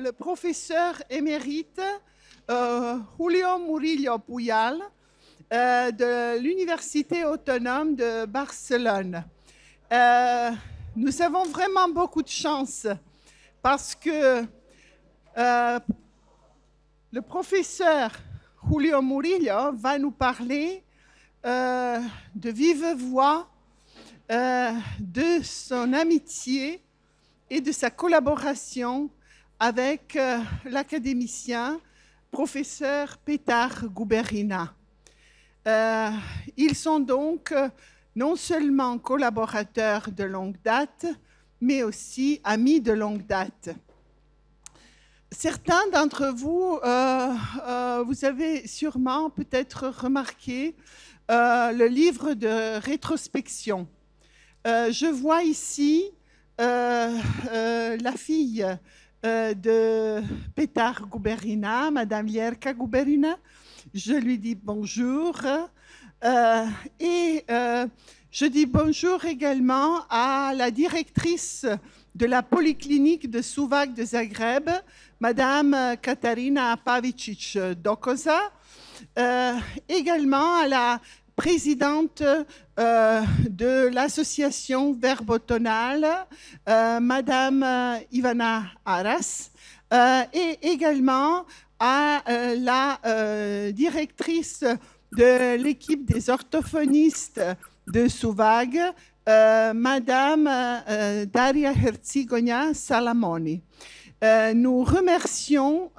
Le professeur émérite Julio Murillo Puyal de l'Université autonome de Barcelone. Nous avons vraiment beaucoup de chance parce que le professeur Julio Murillo va nous parler de vive voix de son amitié et de sa collaboration avec l'académicien professeur Petar Guberina. Ils sont donc non seulement collaborateurs de longue date, mais aussi amis de longue date. Certains d'entre vous, vous avez sûrement peut-être remarqué le livre de rétrospection. Je vois ici la fille de Petar Guberina, Madame Ljerka Guberina. Je lui dis bonjour et je dis bonjour également à la directrice de la polyclinique de Suvag de Zagreb, Madame Katarina Pavicic Dokoza, également à la présidente de l'association verbotonale, Madame Ivana Aras, et également à la directrice de l'équipe des orthophonistes de Suvag, Madame Daria Herzigonia Salamoni. Nous remercions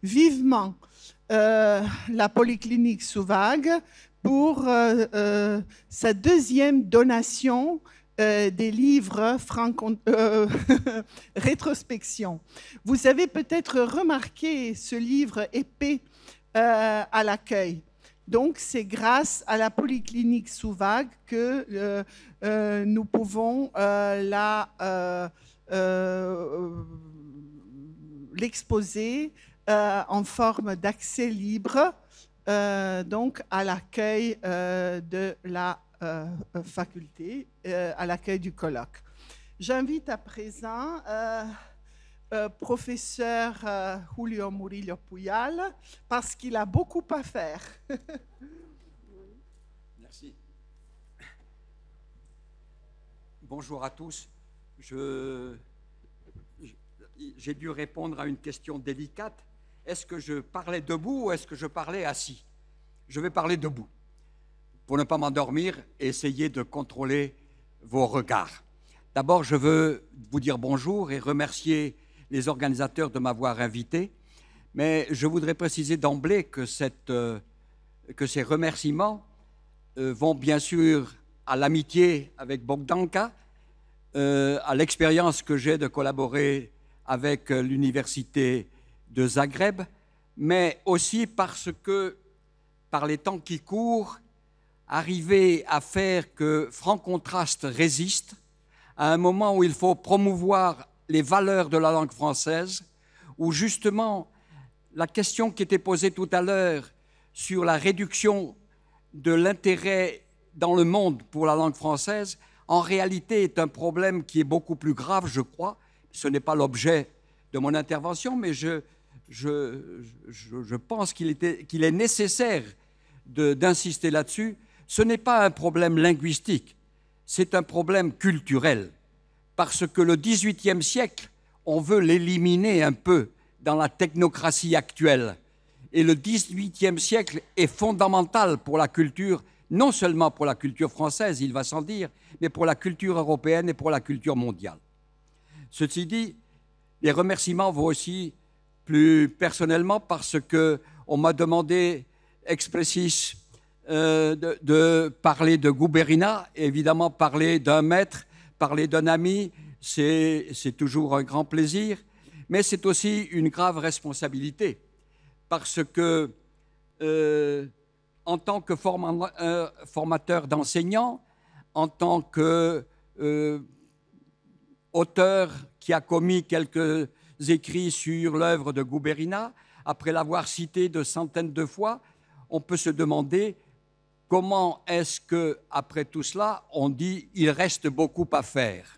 vivement la polyclinique Suvag pour sa deuxième donation des livres rétrospection. Vous avez peut-être remarqué ce livre épais à l'accueil. Donc, c'est grâce à la polyclinique Suvag que nous pouvons l'exposer en forme d'accès libre donc à l'accueil de la faculté, à l'accueil du colloque. J'invite à présent professeur Julio Murillo Puyal parce qu'il a beaucoup à faire. Merci. Bonjour à tous. J'ai dû répondre à une question délicate. Est-ce que je parlais debout ou est-ce que je parlais assis? Je vais parler debout pour ne pas m'endormir et essayer de contrôler vos regards. D'abord, je veux vous dire bonjour et remercier les organisateurs de m'avoir invité, mais je voudrais préciser d'emblée que ces remerciements vont bien sûr à l'amitié avec Bogdanka, à l'expérience que j'ai de collaborer avec l'université de Zagreb, mais aussi parce que, par les temps qui courent, arriver à faire que Franc Contraste résiste à un moment où il faut promouvoir les valeurs de la langue française, où justement la question qui était posée tout à l'heure sur la réduction de l'intérêt dans le monde pour la langue française, en réalité est un problème qui est beaucoup plus grave, je crois. Ce n'est pas l'objet de mon intervention, mais je pense qu'il est nécessaire d'insister là-dessus. Ce n'est pas un problème linguistique, c'est un problème culturel. Parce que le XVIIIe siècle, on veut l'éliminer un peu dans la technocratie actuelle. Et le XVIIIe siècle est fondamental pour la culture, non seulement pour la culture française, il va sans dire, mais pour la culture européenne et pour la culture mondiale. Ceci dit, les remerciements vont aussi plus personnellement parce qu'on m'a demandé expressis de parler de Guberina, évidemment parler d'un maître, parler d'un ami, c'est toujours un grand plaisir, mais c'est aussi une grave responsabilité parce que en tant que formateur d'enseignants, en tant qu'auteur qui a commis quelques écrits sur l'œuvre de Guberina, après l'avoir cité de centaines de fois, on peut se demander comment est-ce qu'après tout cela, on dit « il reste beaucoup à faire ».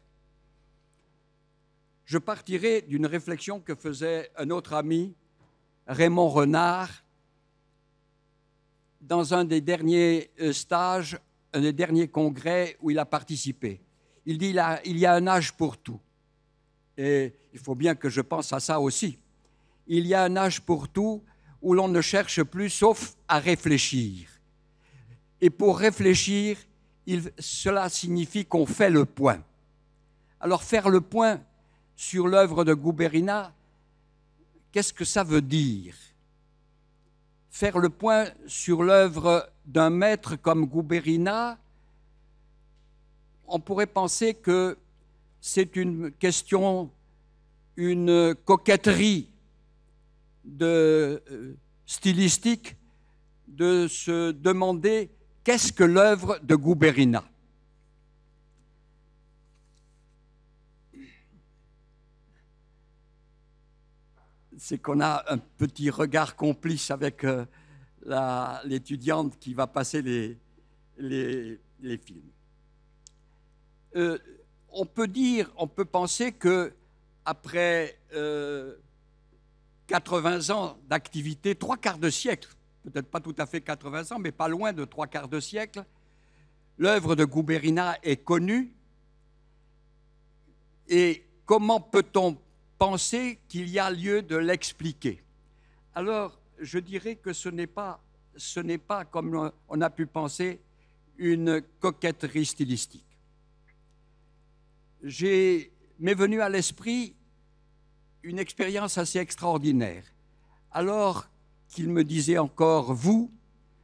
je partirai d'une réflexion que faisait un autre ami, Raymond Renard, dans un des derniers stages, un des derniers congrès où il a participé. Il dit il y a un âge pour tout. Et il faut bien que je pense à ça aussi. Il y a un âge pour tout où l'on ne cherche plus sauf à réfléchir. Et pour réfléchir, cela signifie qu'on fait le point. Alors faire le point sur l'œuvre de Guberina, qu'est-ce que ça veut dire? Faire le point sur l'œuvre d'un maître comme Guberina, on pourrait penser que c'est une question, une coquetterie stylistique de se demander qu'est-ce que l'œuvre de Guberina. C'est qu'on a un petit regard complice avec l'étudiante qui va passer les films. On peut penser que après 80 ans d'activité, 3/4 de siècle, peut-être pas tout à fait 80 ans, mais pas loin de 3/4 de siècle, l'œuvre de Guberina est connue. Et comment peut-on penser qu'il y a lieu de l'expliquer? Alors, je dirais que ce n'est pas, comme on a pu penser, une coquetterie stylistique. M'est venue à l'esprit une expérience assez extraordinaire. Alors qu'il me disait encore, vous,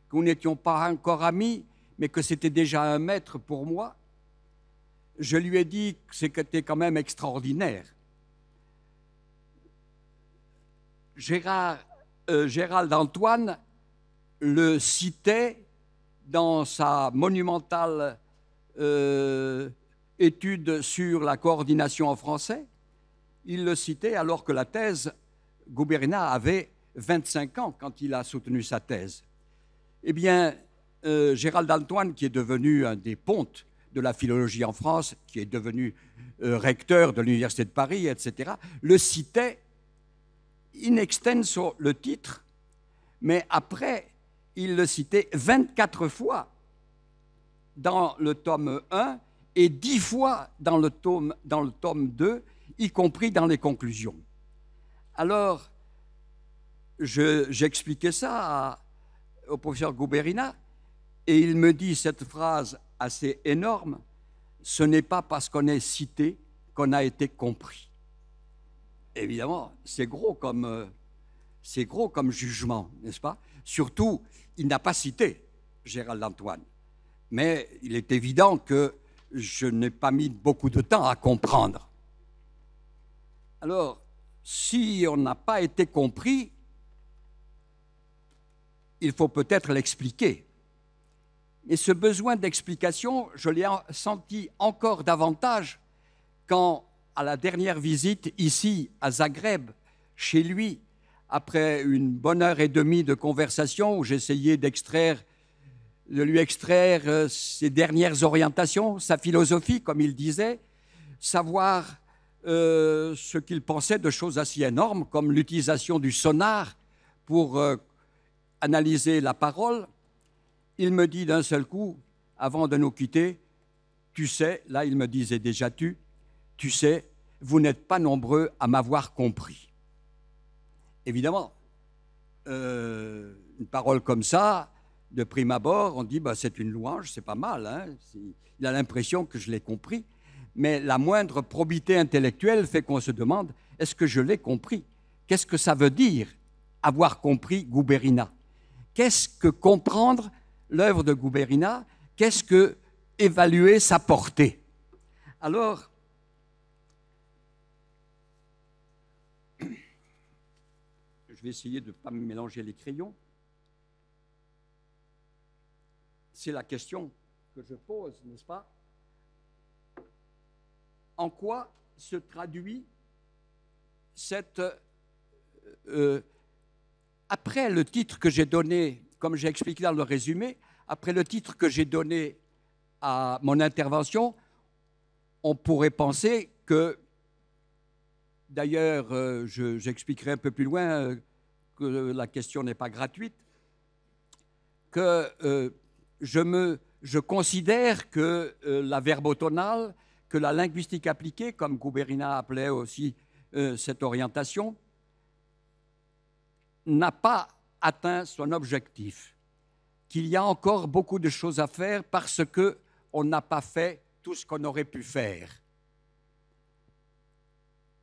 que nous n'étions pas encore amis, mais que c'était déjà un maître pour moi, je lui ai dit que c'était quand même extraordinaire. Gérald Antoine le citait dans sa monumentale étude sur la coordination en français. Il le citait alors que la thèse, Guberina avait 25 ans quand il a soutenu sa thèse. Eh bien, Gérald Antoine, qui est devenu un des pontes de la philologie en France, qui est devenu recteur de l'Université de Paris, etc., le citait in extenso le titre, mais après, il le citait 24 fois dans le tome 1 et 10 fois dans le tome 2, y compris dans les conclusions. Alors, j'expliquais ça au professeur Guberina, et il me dit cette phrase assez énorme, « Ce n'est pas parce qu'on est cité qu'on a été compris ». Évidemment, c'est gros comme jugement, n'est-ce pas? Surtout, il n'a pas cité Gérald Antoine. Mais il est évident que je n'ai pas mis beaucoup de temps à comprendre. Alors, si on n'a pas été compris, il faut peut-être l'expliquer. Et ce besoin d'explication, je l'ai senti encore davantage quand, à la dernière visite ici à Zagreb, chez lui, après une bonne heure et demie de conversation où j'essayais de lui extraire ses dernières orientations, sa philosophie, comme il disait, savoir ce qu'il pensait de choses assez énormes, comme l'utilisation du sonar pour analyser la parole. Il me dit d'un seul coup, avant de nous quitter, « Tu sais », là il me disait déjà « tu sais, vous n'êtes pas nombreux à m'avoir compris ». Évidemment, une parole comme ça, de prime abord, on dit bah, c'est une louange, c'est pas mal, hein, il a l'impression que je l'ai compris, mais la moindre probité intellectuelle fait qu'on se demande, est-ce que je l'ai compris? Qu'est-ce que ça veut dire, avoir compris Guberina? Qu'est-ce que comprendre l'œuvre de Guberina? Qu'est-ce que évaluer sa portée? Alors, je vais essayer de ne pas me mélanger les crayons. C'est la question que je pose, n'est-ce pas? En quoi se traduit cette... après le titre que j'ai donné, comme j'ai expliqué dans le résumé, après le titre que j'ai donné à mon intervention, on pourrait penser que D'ailleurs, j'expliquerai un peu plus loin que la question n'est pas gratuite, que je considère que la verbotonale, que la linguistique appliquée, comme Guberina appelait aussi cette orientation, n'a pas atteint son objectif, qu'il y a encore beaucoup de choses à faire parce qu'on n'a pas fait tout ce qu'on aurait pu faire.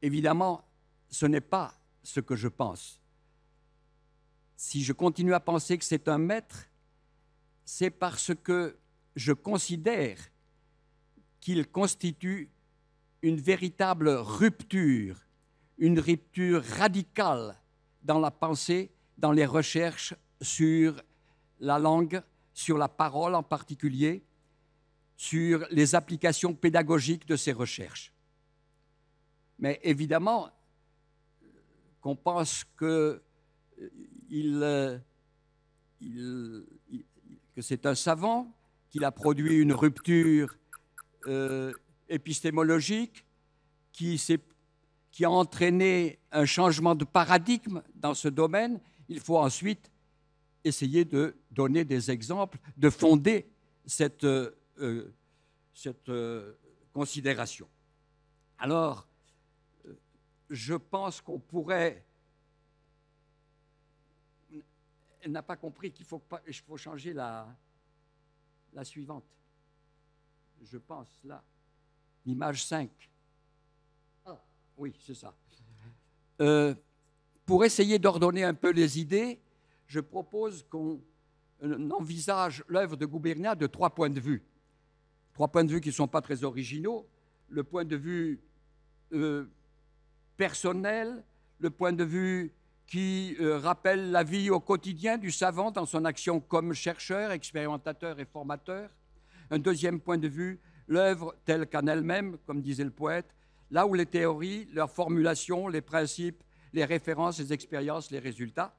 Évidemment, ce n'est pas ce que je pense. Si je continue à penser que c'est un maître, c'est parce que je considère qu'il constitue une véritable rupture, une rupture radicale dans la pensée, dans les recherches sur la langue, sur la parole en particulier, sur les applications pédagogiques de ces recherches. Mais évidemment, qu'on pense que c'est un savant, qu'il a produit une rupture épistémologique, qui a entraîné un changement de paradigme dans ce domaine. Il faut ensuite essayer de donner des exemples, de fonder cette considération. Alors, je pense qu'on pourrait... Elle n'a pas compris qu'il faut changer la suivante. Je pense là, l'image 5. Ah, oui, c'est ça. Pour essayer d'ordonner un peu les idées, je propose qu'on envisage l'œuvre de Guberina de 3 points de vue. 3 points de vue qui ne sont pas très originaux. Le point de vue personnel, le point de vue qui rappelle la vie au quotidien du savant dans son action comme chercheur, expérimentateur et formateur. Un deuxième point de vue, l'œuvre telle qu'en elle-même, comme disait le poète, là où les théories, leurs formulations, les principes, les références, les expériences, les résultats.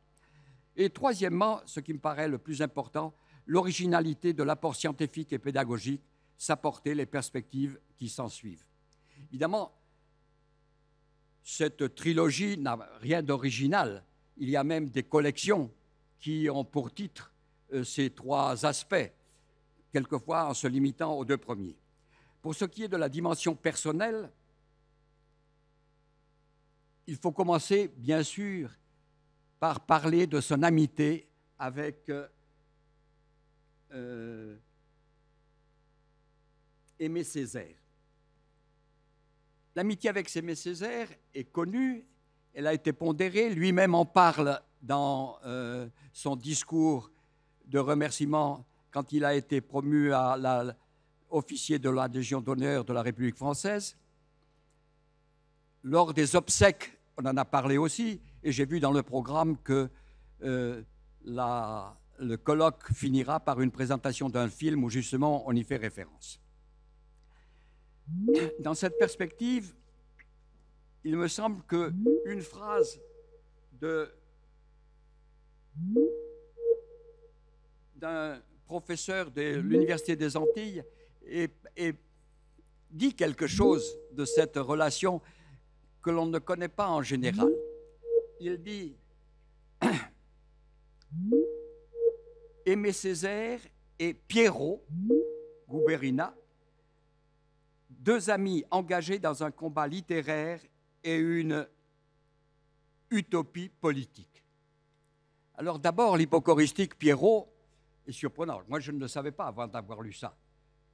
Et troisièmement, ce qui me paraît le plus important, l'originalité de l'apport scientifique et pédagogique, sa portée, les perspectives qui s'ensuivent. Évidemment, cette trilogie n'a rien d'original. Il y a même des collections qui ont pour titre ces 3 aspects, quelquefois en se limitant aux 2 premiers. Pour ce qui est de la dimension personnelle, il faut commencer, bien sûr, par parler de son amitié avec Aimé Césaire. L'amitié avec Aimé Césaire est connue, elle a été pondérée, lui-même en parle dans son discours de remerciement quand il a été promu à officier de la Légion d'honneur de la République française. Lors des obsèques, on en a parlé aussi, et j'ai vu dans le programme que le colloque finira par une présentation d'un film où justement on y fait référence. Dans cette perspective, il me semble qu'une phrase d'un professeur de l'Université des Antilles dit quelque chose de cette relation que l'on ne connaît pas en général. Il dit « Aimé Césaire et Pierrot, Guberina, 2 amis engagés dans un combat littéraire et une utopie politique. » Alors d'abord, l'hypocoristique Pierrot est surprenant. Moi, je ne le savais pas avant d'avoir lu ça,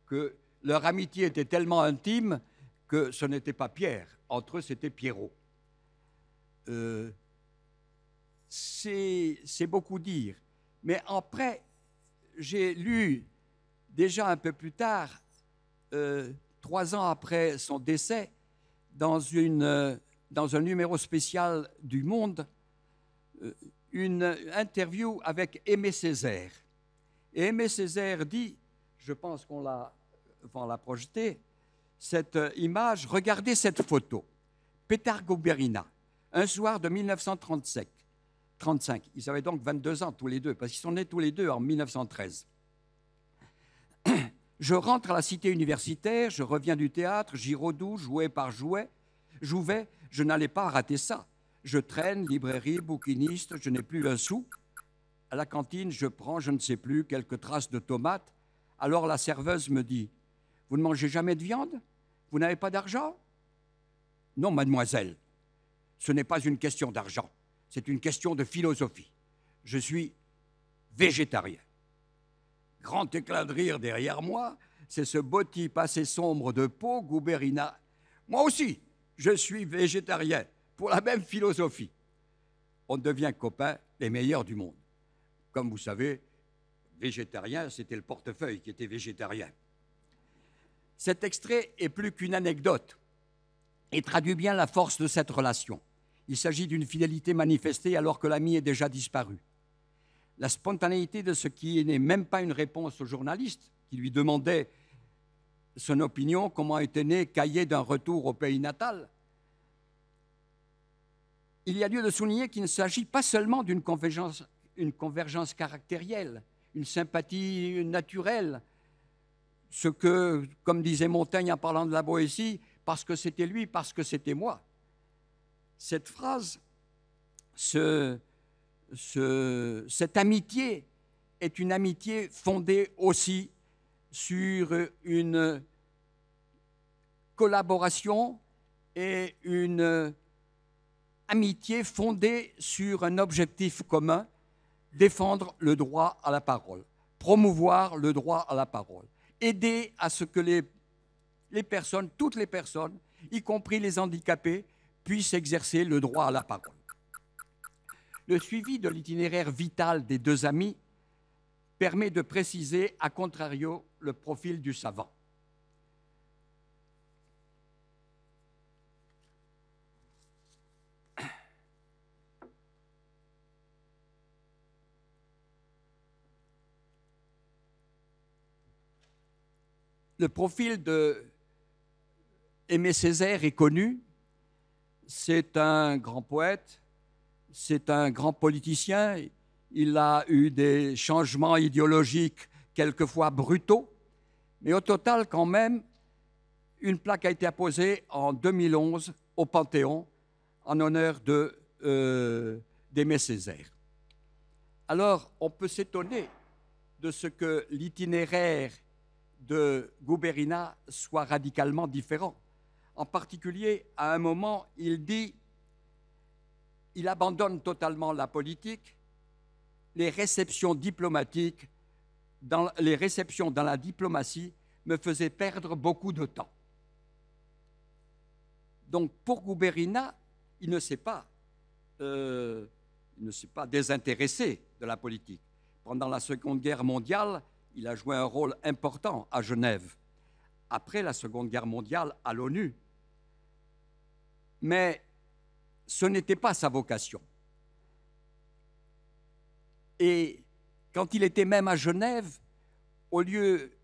que leur amitié était tellement intime que ce n'était pas Pierre. Entre eux, c'était Pierrot. C'est beaucoup dire. Mais après, j'ai lu déjà un peu plus tard, 3 ans après son décès, dans un numéro spécial du Monde, une interview avec Aimé Césaire. Et Aimé Césaire dit, je pense qu'on l'a projetée, cette image, regardez cette photo. Pétard Guberina, un soir de 1935. Ils avaient donc 22 ans tous les deux, parce qu'ils sont nés tous les deux en 1913. Je rentre à la cité universitaire, je reviens du théâtre, Giraudoux, jouet par jouet. Jouvet, je n'allais pas rater ça. Je traîne, librairie, bouquiniste, je n'ai plus un sou. À la cantine, je prends, je ne sais plus, quelques traces de tomates. Alors la serveuse me dit, « Vous ne mangez jamais de viande? Vous n'avez pas d'argent ?» Non, mademoiselle, ce n'est pas une question d'argent, c'est une question de philosophie. Je suis végétarien. Grand éclat de rire derrière moi, c'est ce beau type assez sombre de peau, Guberina. Moi aussi, je suis végétarien, pour la même philosophie. On devient copains, les meilleurs du monde. Comme vous savez, végétarien, c'était le portefeuille qui était végétarien. Cet extrait est plus qu'une anecdote et traduit bien la force de cette relation. Il s'agit d'une fidélité manifestée alors que l'ami est déjà disparu. La spontanéité de ce qui n'est même pas une réponse au journaliste qui lui demandait son opinion, comment était né Caillé d'un retour au pays natal. Il y a lieu de souligner qu'il ne s'agit pas seulement d'une convergence caractérielle, une sympathie naturelle, ce que, comme disait Montaigne en parlant de la Boétie, parce que c'était lui, parce que c'était moi. Cette phrase, cette amitié est une amitié fondée aussi sur une collaboration et une amitié fondée sur un objectif commun, défendre le droit à la parole, promouvoir le droit à la parole, aider à ce que les personnes, toutes les personnes, y compris les handicapés, puissent exercer le droit à la parole. Le suivi de l'itinéraire vital des deux amis permet de préciser, à contrario, le profil du savant. Le profil de Aimé Césaire est connu. C'est un grand poète, c'est un grand politicien. Il a eu des changements idéologiques quelquefois brutaux, mais au total, quand même, une plaque a été apposée en 2011 au Panthéon en honneur d'Aimé Césaire. Alors, on peut s'étonner de ce que l'itinéraire de Guberina soit radicalement différent. En particulier, à un moment, il dit il abandonne totalement la politique, les réceptions diplomatiques, les réceptions dans la diplomatie me faisaient perdre beaucoup de temps. Donc, pour Guberina, il ne s'est pas désintéressé de la politique. Pendant la Seconde Guerre mondiale, il a joué un rôle important à Genève. Après la Seconde Guerre mondiale, à l'ONU. Mais ce n'était pas sa vocation. Et quand il était même à Genève,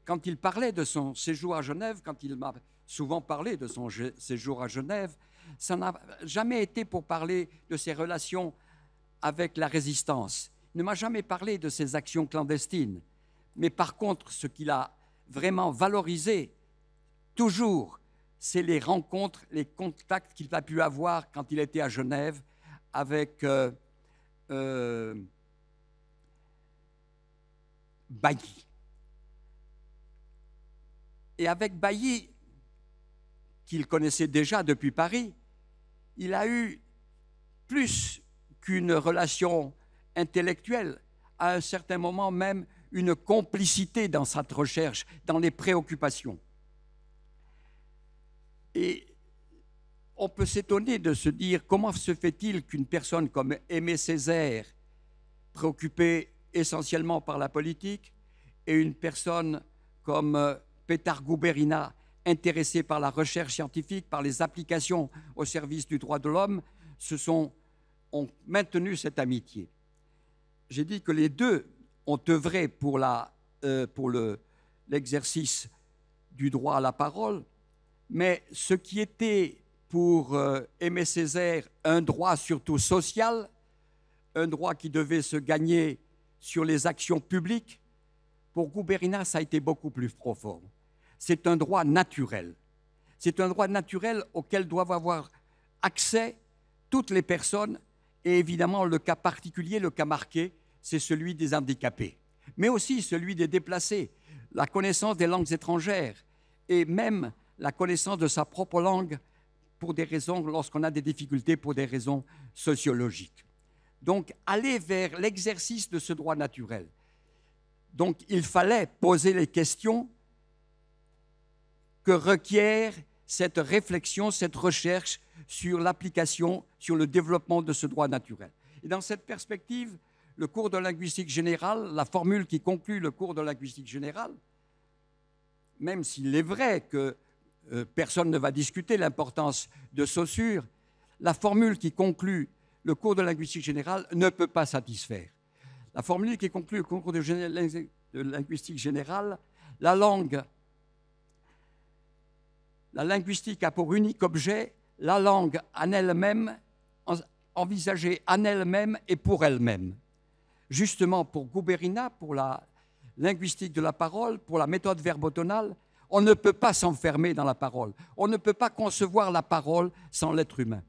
quand il parlait de son séjour à Genève, quand il m'a souvent parlé de son séjour à Genève, ça n'a jamais été pour parler de ses relations avec la résistance. Il ne m'a jamais parlé de ses actions clandestines. Mais par contre, ce qu'il a vraiment valorisé, toujours, c'est les rencontres, les contacts qu'il a pu avoir quand il était à Genève avec Bailly. Et avec Bailly, qu'il connaissait déjà depuis Paris, il a eu plus qu'une relation intellectuelle, à un certain moment même une complicité dans cette recherche, dans les préoccupations. Et on peut s'étonner de se dire comment se fait-il qu'une personne comme Aimé Césaire, préoccupée essentiellement par la politique, et une personne comme Pétare Guberina, intéressée par la recherche scientifique, par les applications au service du droit de l'homme, ont maintenu cette amitié. J'ai dit que les deux ont œuvré pour l'exercice du droit à la parole, mais ce qui était pour Aimé Césaire un droit surtout social, un droit qui devait se gagner sur les actions publiques, pour Guberina, ça a été beaucoup plus profond. C'est un droit naturel. C'est un droit naturel auquel doivent avoir accès toutes les personnes, et évidemment le cas particulier, le cas marqué, c'est celui des handicapés, mais aussi celui des déplacés, la connaissance des langues étrangères et même la connaissance de sa propre langue pour des raisons, lorsqu'on a des difficultés pour des raisons sociologiques. Donc, aller vers l'exercice de ce droit naturel. Donc, il fallait poser les questions que requiert cette réflexion, cette recherche sur l'application, sur le développement de ce droit naturel. Et dans cette perspective, le cours de linguistique générale, la formule qui conclut le cours de linguistique générale, même s'il est vrai que personne ne va discuter l'importance de Saussure, la formule qui conclut le cours de linguistique générale ne peut pas satisfaire. La formule qui conclut le cours de linguistique générale, la linguistique a pour unique objet la langue en elle-même, envisagée en elle-même et pour elle-même. Justement, pour Guberina, pour la linguistique de la parole, pour la méthode verbotonale, on ne peut pas s'enfermer dans la parole. On ne peut pas concevoir la parole sans l'être humain.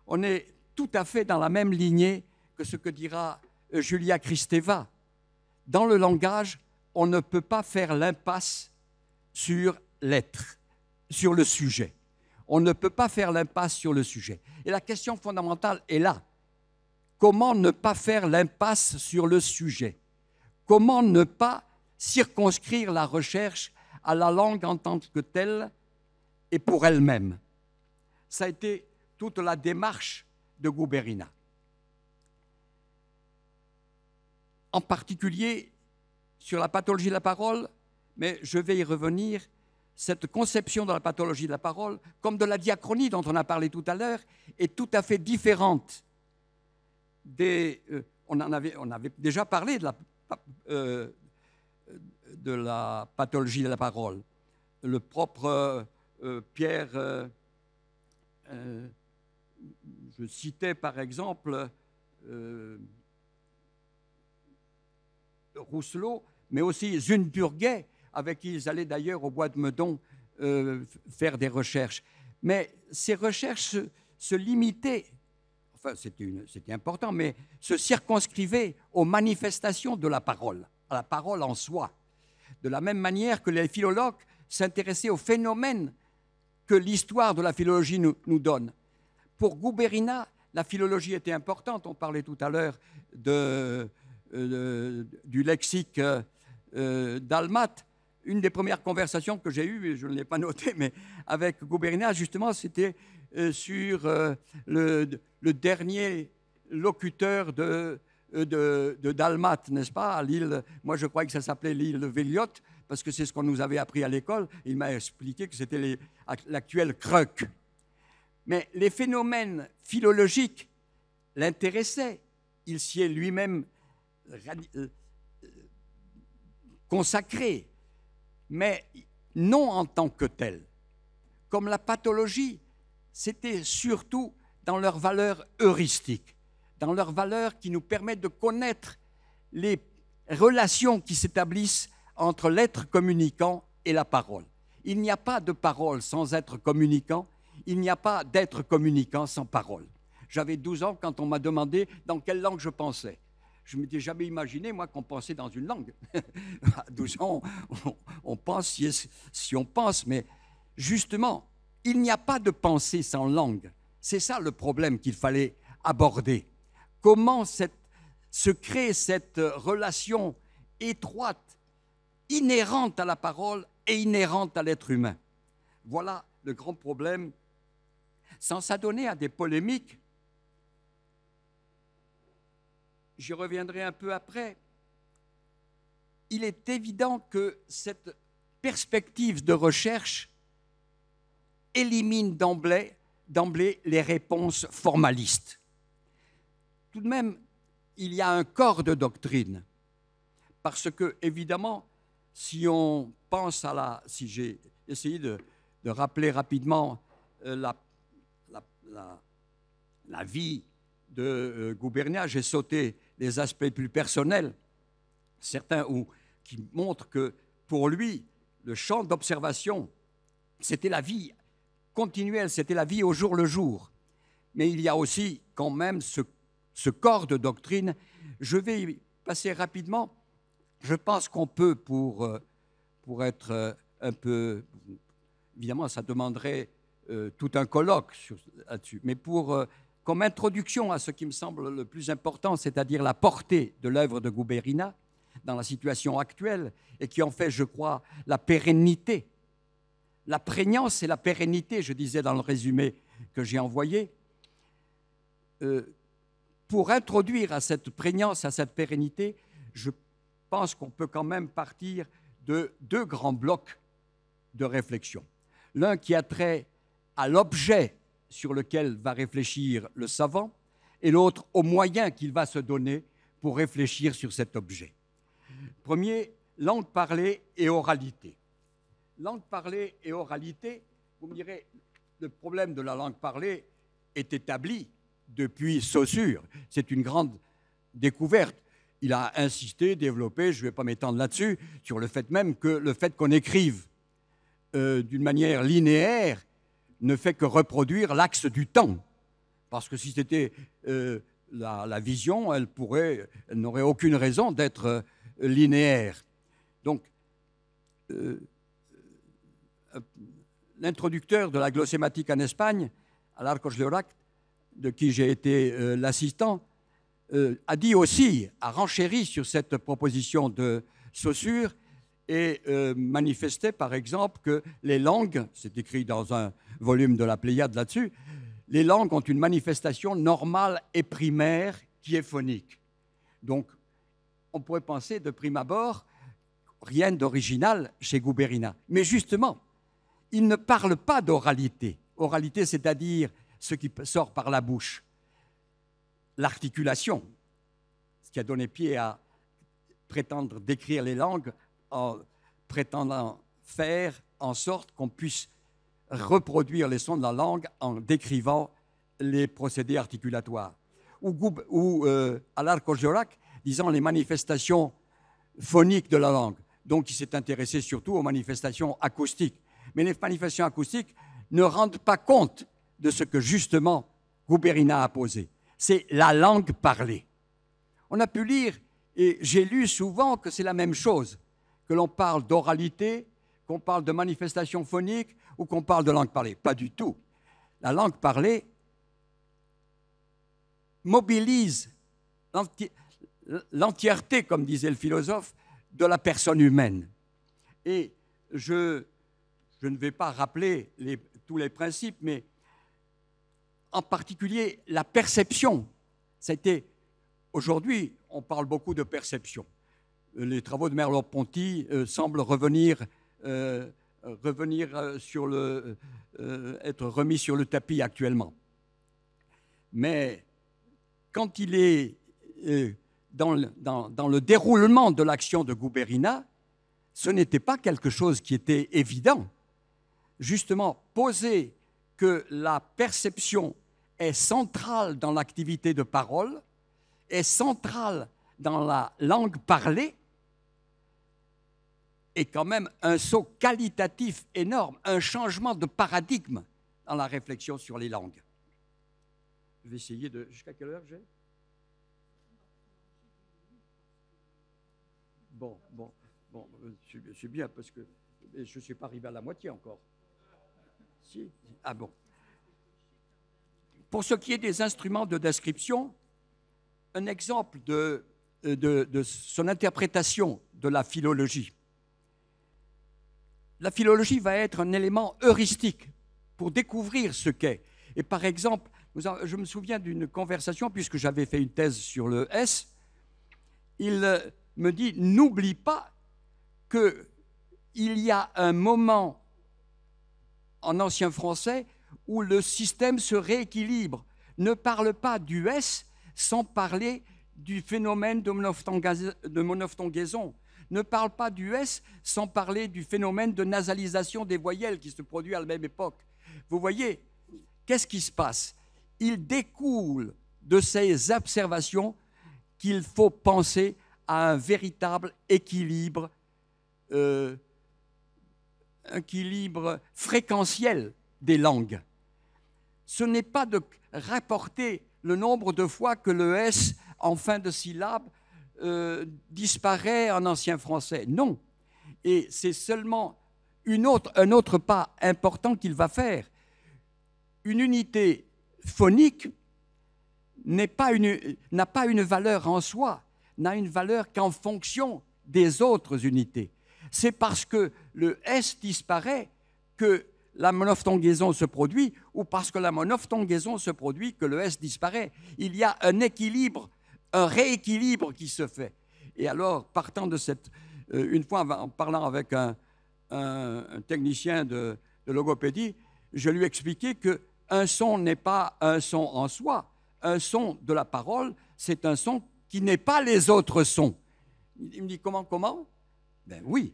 On est tout à fait dans la même lignée que ce que dira Julia Kristeva. Dans le langage, on ne peut pas faire l'impasse sur l'être, sur le sujet. On ne peut pas faire l'impasse sur le sujet. Et la question fondamentale est là. Comment ne pas faire l'impasse sur le sujet? Comment ne pas circonscrire la recherche à la langue en tant que telle et pour elle-même? Ça a été toute la démarche de Guberina. En particulier sur la pathologie de la parole, mais je vais y revenir, cette conception de la pathologie de la parole, comme de la diachronie dont on a parlé tout à l'heure, est tout à fait différente on avait déjà parlé de la pathologie de la parole. Le propre Pierre, je citais par exemple Rousselot, mais aussi Zunburghet, avec qui ils allaient d'ailleurs au bois de Meudon faire des recherches. Mais ces recherches se limitaient, enfin c'était important, mais se circonscrivaient aux manifestations de la parole, à la parole en soi. De la même manière que les philologues s'intéressaient aux phénomènes que l'histoire de la philologie nous donne. Pour Guberina, la philologie était importante. On parlait tout à l'heure du lexique dalmate. Une des premières conversations que j'ai eues, et je ne l'ai pas noté, mais avec Guberina, justement, c'était sur le dernier locuteur de dalmate, n'est-ce pas, à l'île. Moi, je croyais que ça s'appelait l'île de Véliotte, parce que c'est ce qu'on nous avait appris à l'école. Il m'a expliqué que c'était l'actuel Kruk. Mais les phénomènes philologiques l'intéressaient. Il s'y est lui-même consacré, mais non en tant que tel. Comme la pathologie, c'était surtout dans leur valeur heuristique, dans leur valeur qui nous permet de connaître les relations qui s'établissent entre l'être communicant et la parole. Il n'y a pas de parole sans être communicant, il n'y a pas d'être communicant sans parole. J'avais 12 ans quand on m'a demandé dans quelle langue je pensais. Je ne m'étais jamais imaginé, moi, qu'on pensait dans une langue. À 12 ans, on pense si on pense, mais justement, il n'y a pas de pensée sans langue. C'est ça le problème qu'il fallait aborder. Comment se crée cette relation étroite, inhérente à la parole et inhérente à l'être humain? Voilà le grand problème. Sans s'adonner à des polémiques, j'y reviendrai un peu après, il est évident que cette perspective de recherche élimine d'emblée les réponses formalistes. Tout de même, il y a un corps de doctrine, parce que, évidemment, si on pense si j'ai essayé de rappeler rapidement la vie de Gubernia, j'ai sauté les aspects plus personnels, certains qui montrent que pour lui, le champ d'observation, c'était la vie continuelle, c'était la vie au jour le jour. mais il y a aussi quand même ce corps de doctrine. Je vais y passer rapidement. Je pense qu'on peut, pour être un peu... Évidemment, ça demanderait tout un colloque là-dessus, mais comme introduction à ce qui me semble le plus important, c'est-à-dire la portée de l'œuvre de Guberina dans la situation actuelle, et qui en fait, je crois, la pérennité, la prégnance et la pérennité, je disais dans le résumé que j'ai envoyé, pour introduire à cette prégnance, à cette pérennité, je pense qu'on peut quand même partir de deux grands blocs de réflexion. L'un qui a trait à l'objet sur lequel va réfléchir le savant, et l'autre aux moyens qu'il va se donner pour réfléchir sur cet objet. Premier, langue parlée et oralité. Langue parlée et oralité, vous me direz, le problème de la langue parlée est établi depuis Saussure. C'est une grande découverte. Il a insisté, développé, je ne vais pas m'étendre là-dessus, sur le fait même que le fait qu'on écrive d'une manière linéaire ne fait que reproduire l'axe du temps. Parce que si c'était la vision, elle n'aurait aucune raison d'être linéaire. Donc, l'introducteur de la glossématique en Espagne, Alarcos Llorac, de qui j'ai été l'assistant, a dit aussi, a renchéri sur cette proposition de Saussure et manifestait par exemple que les langues, c'est écrit dans un volume de la Pléiade là-dessus, les langues ont une manifestation normale et primaire qui est phonique. Donc, on pourrait penser de prime abord rien d'original chez Guberina. Mais justement, il ne parle pas d'oralité. Oralité, c'est-à-dire ce qui sort par la bouche, l'articulation, ce qui a donné pied à prétendre décrire les langues en prétendant faire en sorte qu'on puisse reproduire les sons de la langue en décrivant les procédés articulatoires. Ou Alarcos Llorac, disant les manifestations phoniques de la langue. Donc, il s'est intéressé surtout aux manifestations acoustiques. Mais les manifestations acoustiques ne rendent pas compte de ce que, justement, Guberina a posé. C'est la langue parlée. On a pu lire, et j'ai lu souvent que c'est la même chose, que l'on parle d'oralité, qu'on parle de manifestations phoniques ou qu'on parle de langue parlée. Pas du tout. La langue parlée mobilise l'entièreté, comme disait le philosophe, de la personne humaine. Et je ne vais pas rappeler tous les principes, mais en particulier la perception. Aujourd'hui, on parle beaucoup de perception. Les travaux de Merleau-Ponty semblent être remis sur le tapis actuellement. Mais quand il est dans le déroulement de l'action de Guberina, ce n'était pas quelque chose qui était évident. Justement, poser que la perception est centrale dans l'activité de parole, est centrale dans la langue parlée, est quand même un saut qualitatif énorme, un changement de paradigme dans la réflexion sur les langues. Je vais essayer de... Jusqu'à quelle heure j'ai ? Bon, c'est bien parce que je ne suis pas arrivé à la moitié encore. Si. Ah bon. Pour ce qui est des instruments de description, un exemple de son interprétation de la philologie. La philologie va être un élément heuristique pour découvrir ce qu'est. Et par exemple, je me souviens d'une conversation, puisque j'avais fait une thèse sur le S, il me dit, n'oublie pas qu'il y a un moment en ancien français où le système se rééquilibre. Ne parle pas du S sans parler du phénomène de monophthongaison. Ne parle pas du S sans parler du phénomène de nasalisation des voyelles qui se produit à la même époque. Vous voyez, qu'est-ce qui se passe ? Il découle de ces observations qu'il faut penser à un véritable équilibre fréquentiel des langues. ce n'est pas de rapporter le nombre de fois que le S en fin de syllabe disparaît en ancien français. Non. Et c'est seulement un autre pas important qu'il va faire. Une unité phonique n'a pas une valeur en soi, n'a une valeur qu'en fonction des autres unités. C'est parce que le S disparaît que la monophtongaison se produit, ou parce que la monophtongaison se produit que le S disparaît. Il y a un équilibre, un rééquilibre qui se fait. Et alors, partant de cette... une fois, en parlant avec un technicien de logopédie, je lui ai expliqué qu'un son n'est pas un son en soi. Un son de la parole, c'est un son qui n'est pas les autres sons. Il me dit, comment? Ben oui.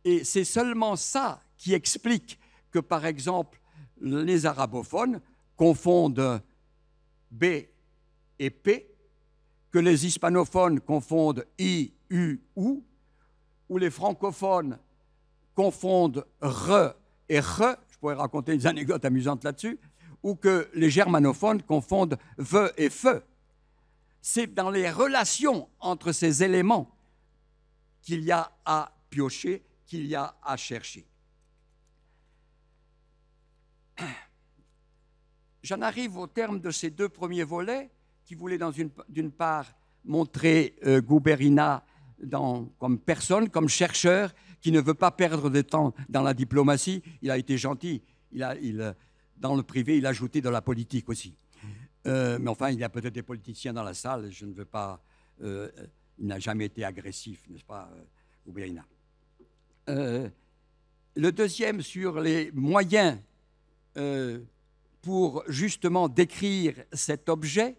Et c'est seulement ça qui explique que, par exemple, les arabophones confondent B et P, que les hispanophones confondent I, U, ou les francophones confondent R et R, je pourrais raconter des anecdotes amusantes là-dessus, ou que les germanophones confondent V et F. C'est dans les relations entre ces éléments qu'il y a à piocher, qu'il y a à chercher. J'en arrive au terme de ces deux premiers volets qui voulaient d'une part montrer Guberina comme personne, comme chercheur, qui ne veut pas perdre de temps dans la diplomatie. Il a été gentil. Dans le privé, il a ajouté de la politique aussi. Mais enfin, il y a peut-être des politiciens dans la salle. Je ne veux pas... il n'a jamais été agressif, n'est-ce pas, Guberina. Le deuxième sur les moyens pour justement décrire cet objet,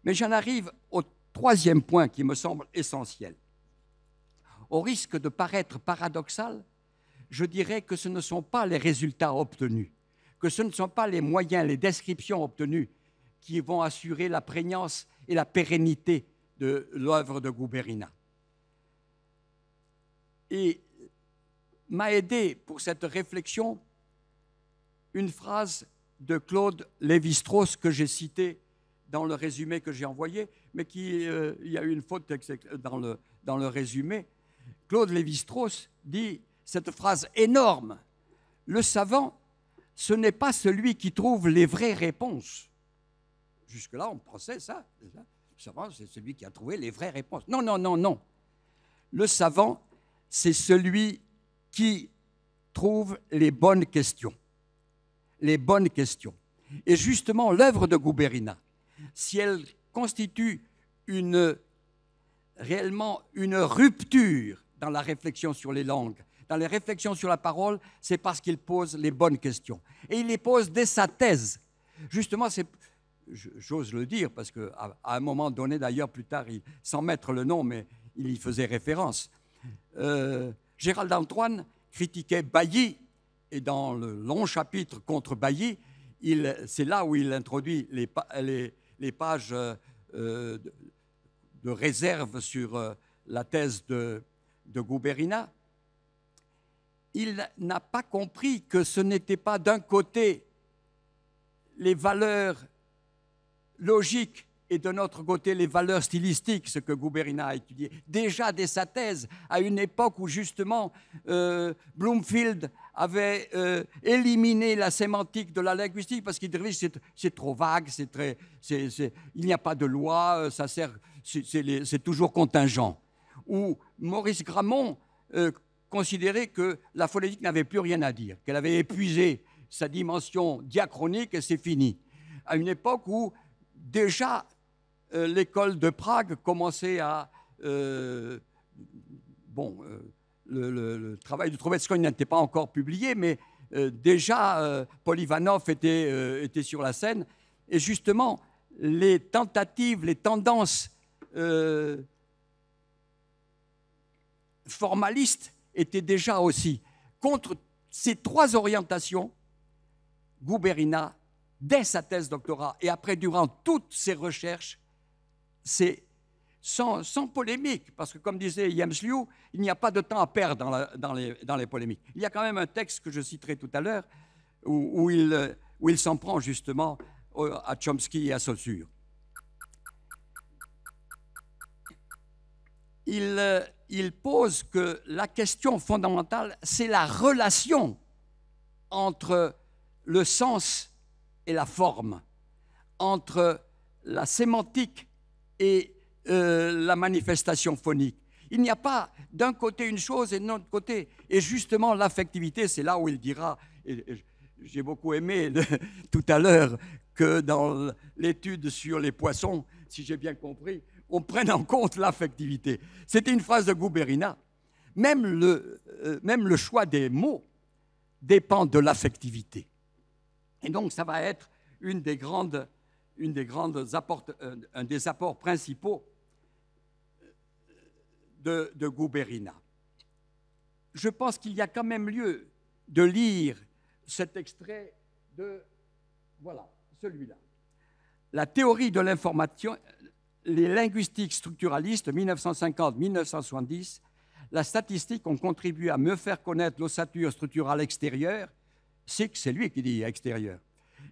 mais j'en arrive au troisième point qui me semble essentiel. Au risque de paraître paradoxal, je dirais que ce ne sont pas les résultats obtenus, que ce ne sont pas les moyens, les descriptions obtenues qui vont assurer la prégnance et la pérennité de l'œuvre de Guberina. Et m'a aidé pour cette réflexion une phrase de Claude Lévi-Strauss que j'ai citée dans le résumé que j'ai envoyé, mais il y a eu une faute dans le résumé. Claude Lévi-Strauss dit cette phrase énorme: « Le savant, ce n'est pas celui qui trouve les vraies réponses. » Jusque-là, on pensait ça. Le savant, c'est celui qui a trouvé les vraies réponses. Non, non, non, non. Le savant, c'est celui qui trouve les bonnes questions. Les bonnes questions. Et justement, l'œuvre de Guberina, si elle constitue réellement une rupture dans la réflexion sur les langues, dans les réflexions sur la parole, c'est parce qu'il pose les bonnes questions. Et il les pose dès sa thèse. Justement, j'ose le dire, parce qu'à un moment donné, d'ailleurs, plus tard, sans mettre le nom, mais il y faisait référence, Gérald Antoine critiquait Bailly, et dans le long chapitre contre Bailly, c'est là où il introduit les pages de réserve sur la thèse de Guberina. Il n'a pas compris que ce n'était pas d'un côté les valeurs logiques et de notre côté les valeurs stylistiques, ce que Guberina a étudié. Déjà dès sa thèse, à une époque où justement Bloomfield avait éliminé la sémantique de la linguistique parce qu'il disait que c'est trop vague, il n'y a pas de loi, c'est toujours contingent. Ou Maurice Gramont considérait que la phonétique n'avait plus rien à dire, qu'elle avait épuisé sa dimension diachronique et c'est fini. À une époque où déjà l'école de Prague commençait à... le travail de Trubetskoy n'était pas encore publié, mais déjà Paul Ivanov était sur la scène. Et justement, les tentatives, les tendances formalistes étaient déjà aussi contre ces trois orientations. Guberina, dès sa thèse doctorat et après durant toutes ses recherches, c'est sans polémique, parce que comme disait James Liu, il n'y a pas de temps à perdre dans les polémiques. Il y a quand même un texte que je citerai tout à l'heure où il où il s'en prend justement à Chomsky et à Saussure. Il pose que la question fondamentale, c'est la relation entre le sens et la forme, entre la sémantique et la manifestation phonique. Il n'y a pas d'un côté une chose et de l'autre côté. Et justement, l'affectivité, c'est là où il dira, et j'ai beaucoup aimé tout à l'heure que dans l'étude sur les poissons, si j'ai bien compris, on prenne en compte l'affectivité. C'était une phrase de Guberina. Même le choix des mots dépend de l'affectivité. Et donc, ça va être un des apports principaux de Guberina. Je pense qu'il y a quand même lieu de lire cet extrait de, voilà, celui-là. La théorie de l'information, les linguistiques structuralistes, 1950-1970, la statistique ont contribué à mieux faire connaître l'ossature structurale extérieure, c'est lui qui dit extérieur,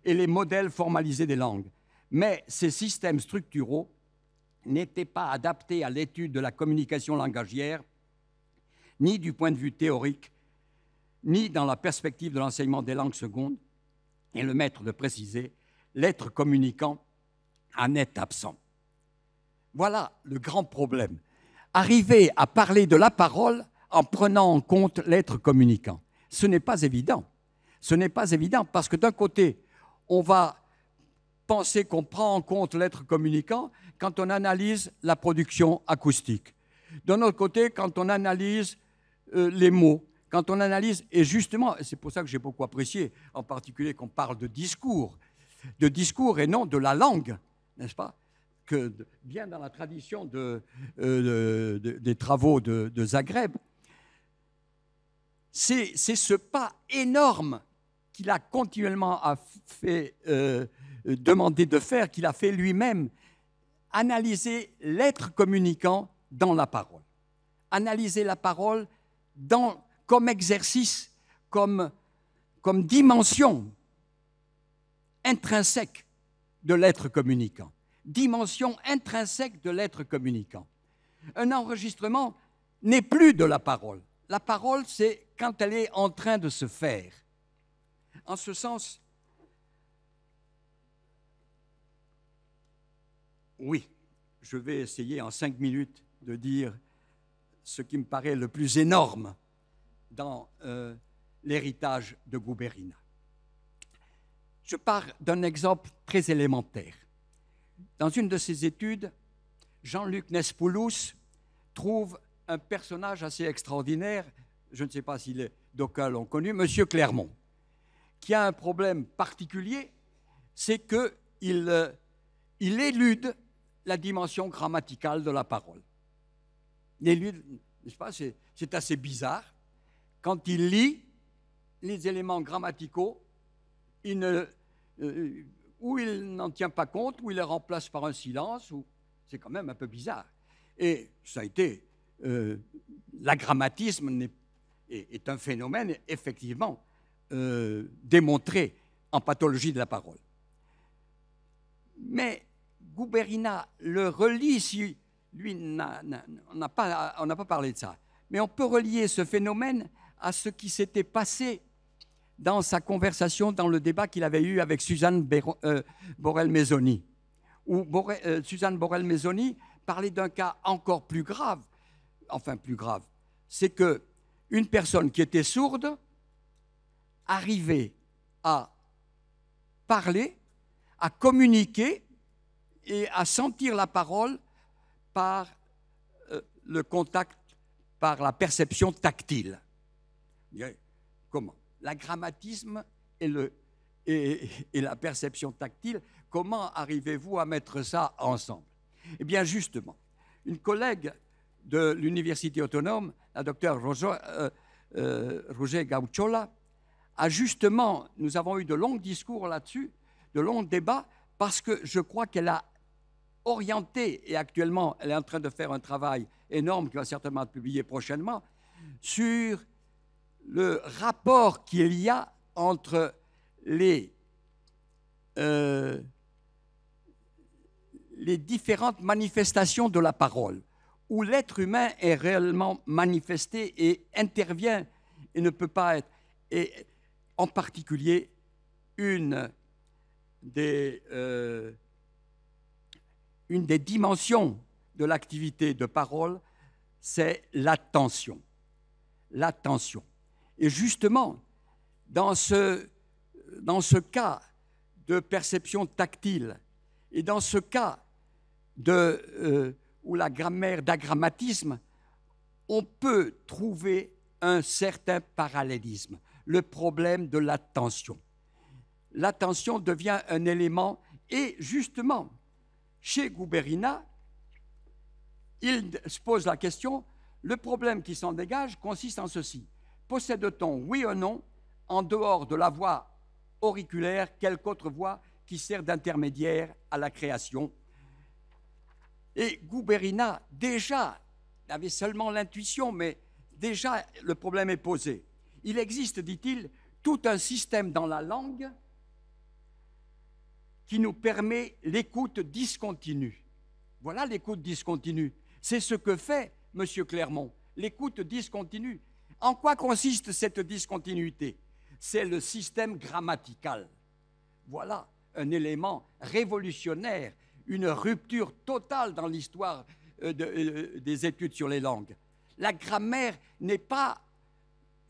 et les modèles formalisés des langues. Mais ces systèmes structuraux n'étaient pas adaptés à l'étude de la communication langagière, ni du point de vue théorique, ni dans la perspective de l'enseignement des langues secondes. Et le maître de préciser, l'être communicant en est absent. Voilà le grand problème. Arriver à parler de la parole en prenant en compte l'être communicant. Ce n'est pas évident. Ce n'est pas évident parce que d'un côté, on va penser qu'on prend en compte l'être communicant quand on analyse la production acoustique. D'un autre côté, quand on analyse les mots, quand on analyse, et justement, c'est pour ça que j'ai beaucoup apprécié, en particulier qu'on parle de discours et non de la langue, n'est-ce pas? Que bien dans la tradition des travaux de Zagreb, c'est ce pas énorme qu'il a continuellement fait demander de faire, qu'il a fait lui-même, analyser l'être communicant dans la parole. Analyser la parole comme exercice, comme dimension intrinsèque de l'être communicant. Dimension intrinsèque de l'être communicant. Un enregistrement n'est plus de la parole. La parole, c'est quand elle est en train de se faire. En ce sens, oui, je vais essayer en 5 minutes de dire ce qui me paraît le plus énorme dans l'héritage de Guberina. Je pars d'un exemple très élémentaire. Dans une de ses études, Jean-Luc Nespoulos trouve un personnage assez extraordinaire, je ne sais pas si les d'aucuns l'ont connu, M. Clermont, qui a un problème particulier, c'est qu'il élude la dimension grammaticale de la parole. Il élude, n'est-ce pas, c'est assez bizarre. Quand il lit les éléments grammaticaux, ou il n'en tient pas compte, ou il les remplace par un silence, c'est quand même un peu bizarre. Et ça a été, l'agrammatisme est un phénomène effectivement démontré en pathologie de la parole. Mais Guberina le relie, si lui, on n'a pas parlé de ça, mais on peut relier ce phénomène à ce qui s'était passé dans sa conversation, dans le débat qu'il avait eu avec Suzanne Borel-Maisoni, où Suzanne Borel-Maisoni parlait d'un cas encore plus grave, c'est qu'une personne qui était sourde arrivait à parler, à communiquer et à sentir la parole par le contact, par la perception tactile. Comment? L'agrammatisme et la perception tactile, comment arrivez-vous à mettre ça ensemble? Eh bien, justement, une collègue de l'Université autonome, la docteure Roger Gauchola, a justement, nous avons eu de longs discours là-dessus, de longs débats, parce que je crois qu'elle a orienté, et actuellement, elle est en train de faire un travail énorme qui va certainement être publié prochainement, sur le rapport qu'il y a entre les les différentes manifestations de la parole, où l'être humain est réellement manifesté et intervient et ne peut pas être. Et en particulier, une des dimensions de l'activité de parole, c'est l'attention. L'attention. Et justement, dans ce cas de perception tactile et dans ce cas où la grammaire d'agrammatisme, on peut trouver un certain parallélisme, le problème de l'attention. L'attention devient un élément, et justement, chez Guberina, il se pose la question, le problème qui s'en dégage consiste en ceci. Possède-t-on, oui ou non, en dehors de la voix auriculaire, quelque autre voix qui sert d'intermédiaire à la création? Et Guberina, déjà, avait seulement l'intuition, mais déjà le problème est posé. Il existe, dit-il, tout un système dans la langue qui nous permet l'écoute discontinue. Voilà l'écoute discontinue. C'est ce que fait M. Clermont, l'écoute discontinue. En quoi consiste cette discontinuité? C'est le système grammatical. Voilà un élément révolutionnaire, une rupture totale dans l'histoire des études sur les langues. La grammaire n'est pas,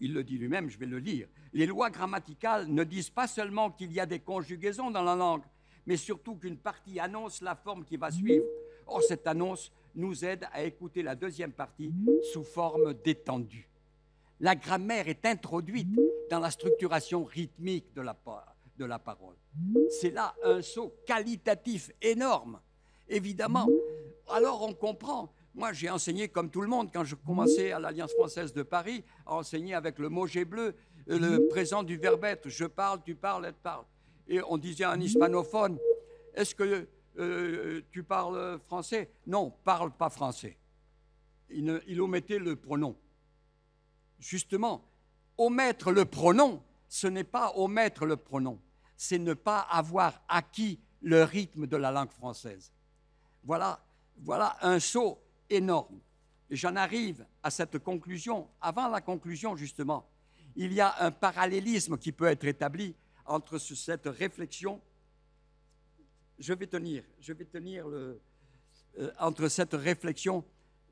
il le dit lui-même, je vais le lire, les lois grammaticales ne disent pas seulement qu'il y a des conjugaisons dans la langue, mais surtout qu'une partie annonce la forme qui va suivre. Or, cette annonce nous aide à écouter la deuxième partie sous forme détendue. La grammaire est introduite dans la structuration rythmique de la parole. C'est là un saut qualitatif énorme, évidemment. Alors on comprend. Moi, j'ai enseigné comme tout le monde quand je commençais à l'Alliance française de Paris, à enseigner avec le mot G bleu, le présent du verbe être. Je parle, tu parles, elle parle. Et on disait à un hispanophone, est-ce que tu parles français? Non, parle pas français. Il omettait le pronom. Justement, omettre le pronom, ce n'est pas omettre le pronom, c'est ne pas avoir acquis le rythme de la langue française. Voilà un saut énorme. Et j'en arrive à cette conclusion. Avant la conclusion, justement, il y a un parallélisme qui peut être établi entre cette réflexion. Je vais tenir entre cette réflexion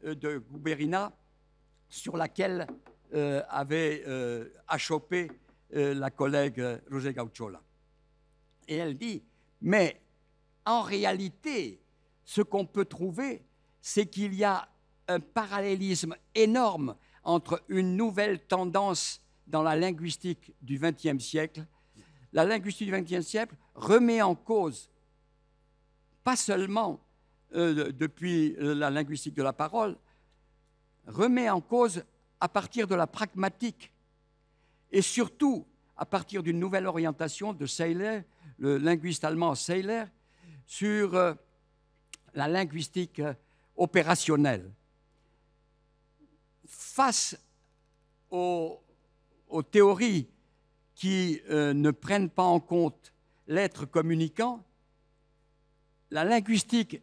de Guberina sur laquelle avait achoppé la collègue Roger Gauchola. Et elle dit, mais en réalité, ce qu'on peut trouver, c'est qu'il y a un parallélisme énorme entre une nouvelle tendance dans la linguistique du XXe siècle. La linguistique du XXe siècle remet en cause, pas seulement depuis la linguistique de la parole, remet en cause à partir de la pragmatique et surtout à partir d'une nouvelle orientation de Seiler, le linguiste allemand Seiler, sur la linguistique opérationnelle. Face aux théories qui ne prennent pas en compte l'être communicant, la linguistique,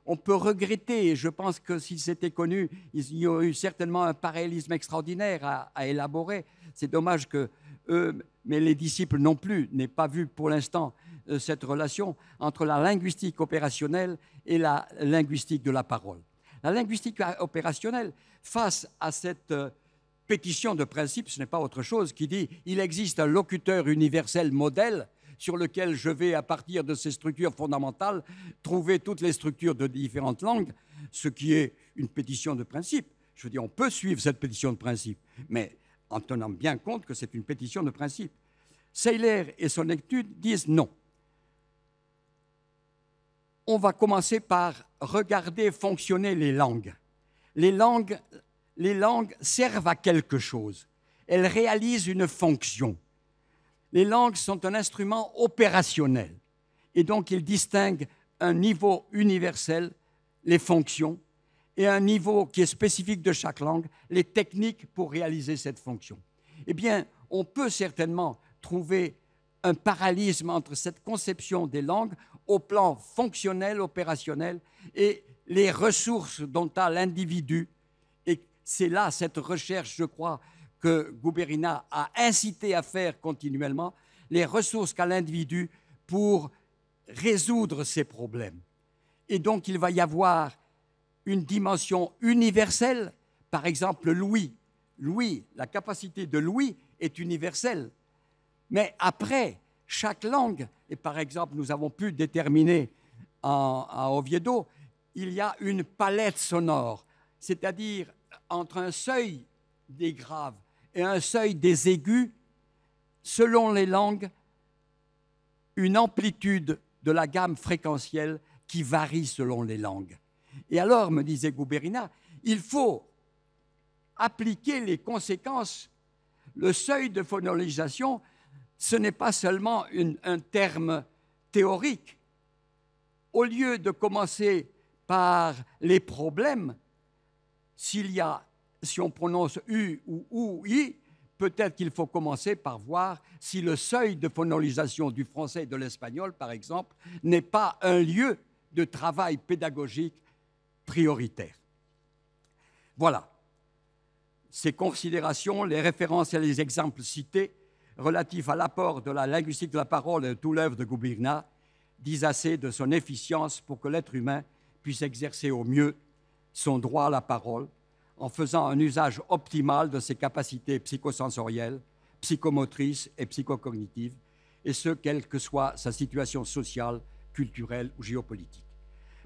on peut regretter, et je pense que si c'était connu, il y aurait eu certainement un parallélisme extraordinaire à élaborer. C'est dommage que eux, mais les disciples non plus, n'aient pas vu pour l'instant cette relation entre la linguistique opérationnelle et la linguistique de la parole. La linguistique opérationnelle, face à cette pétition de principe, ce n'est pas autre chose, qui dit « il existe un locuteur universel modèle » sur lequel je vais, à partir de ces structures fondamentales, trouver toutes les structures de différentes langues, ce qui est une pétition de principe. Je veux dire, on peut suivre cette pétition de principe, mais en tenant bien compte que c'est une pétition de principe. Seiler et son étude disent non. On va commencer par regarder fonctionner les langues. Les langues servent à quelque chose. Elles réalisent une fonction. Les langues sont un instrument opérationnel et donc ils distinguent un niveau universel, les fonctions, et un niveau qui est spécifique de chaque langue, les techniques pour réaliser cette fonction. Eh bien, on peut certainement trouver un parallélisme entre cette conception des langues au plan fonctionnel, opérationnel, et les ressources dont a l'individu. Et c'est là cette recherche, je crois, que Guberina a incité à faire continuellement, les ressources qu'a l'individu pour résoudre ces problèmes. Et donc, il va y avoir une dimension universelle, par exemple l'ouïe. L'ouïe, la capacité de l'ouïe est universelle. Mais après, chaque langue, et par exemple, nous avons pu déterminer à Oviedo, il y a une palette sonore, c'est-à-dire entre un seuil des graves et un seuil des aigus, selon les langues, une amplitude de la gamme fréquentielle qui varie selon les langues. Et alors, me disait Guberina, il faut appliquer les conséquences. Le seuil de phonologisation, ce n'est pas seulement un terme théorique. Au lieu de commencer par les problèmes, si on prononce U ou I, peut-être qu'il faut commencer par voir si le seuil de phonologisation du français et de l'espagnol, par exemple, n'est pas un lieu de travail pédagogique prioritaire. Voilà. Ces considérations, les références et les exemples cités relatifs à l'apport de la linguistique de la parole et de toute l'œuvre de Guberina disent assez de son efficience pour que l'être humain puisse exercer au mieux son droit à la parole en faisant un usage optimal de ses capacités psychosensorielles, psychomotrices et psychocognitives, et ce, quelle que soit sa situation sociale, culturelle ou géopolitique.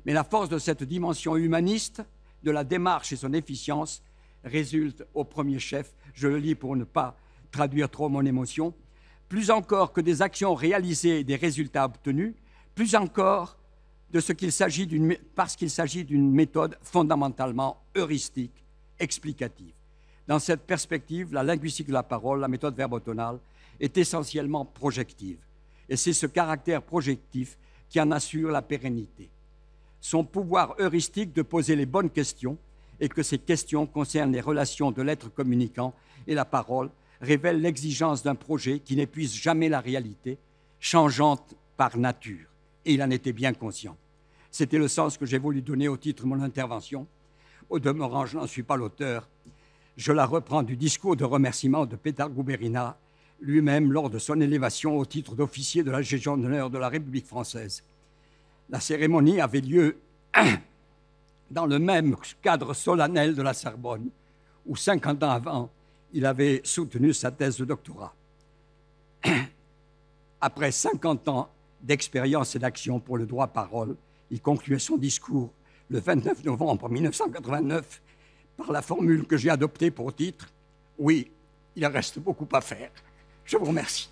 Mais la force de cette dimension humaniste, de la démarche et son efficience, résulte au premier chef, je le lis pour ne pas traduire trop mon émotion, plus encore que des actions réalisées et des résultats obtenus, plus encore parce qu'il s'agit d'une méthode fondamentalement heuristique, explicative. Dans cette perspective, la linguistique de la parole, la méthode verbotonale, est essentiellement projective. Et c'est ce caractère projectif qui en assure la pérennité. Son pouvoir heuristique de poser les bonnes questions et que ces questions concernent les relations de l'être communicant et la parole révèle l'exigence d'un projet qui n'épuise jamais la réalité, changeante par nature. Et il en était bien conscient. C'était le sens que j'ai voulu donner au titre de mon intervention. Au demeurant, je n'en suis pas l'auteur. Je la reprends du discours de remerciement de Petar Guberina, lui-même lors de son élévation au titre d'officier de la Légion d'honneur de la République française. La cérémonie avait lieu dans le même cadre solennel de la Sorbonne, où 50 ans avant, il avait soutenu sa thèse de doctorat. Après 50 ans d'expérience et d'action pour le droit à parole, il concluait son discours le 29 novembre 1989 par la formule que j'ai adoptée pour titre « Oui, il reste beaucoup à faire ». Je vous remercie.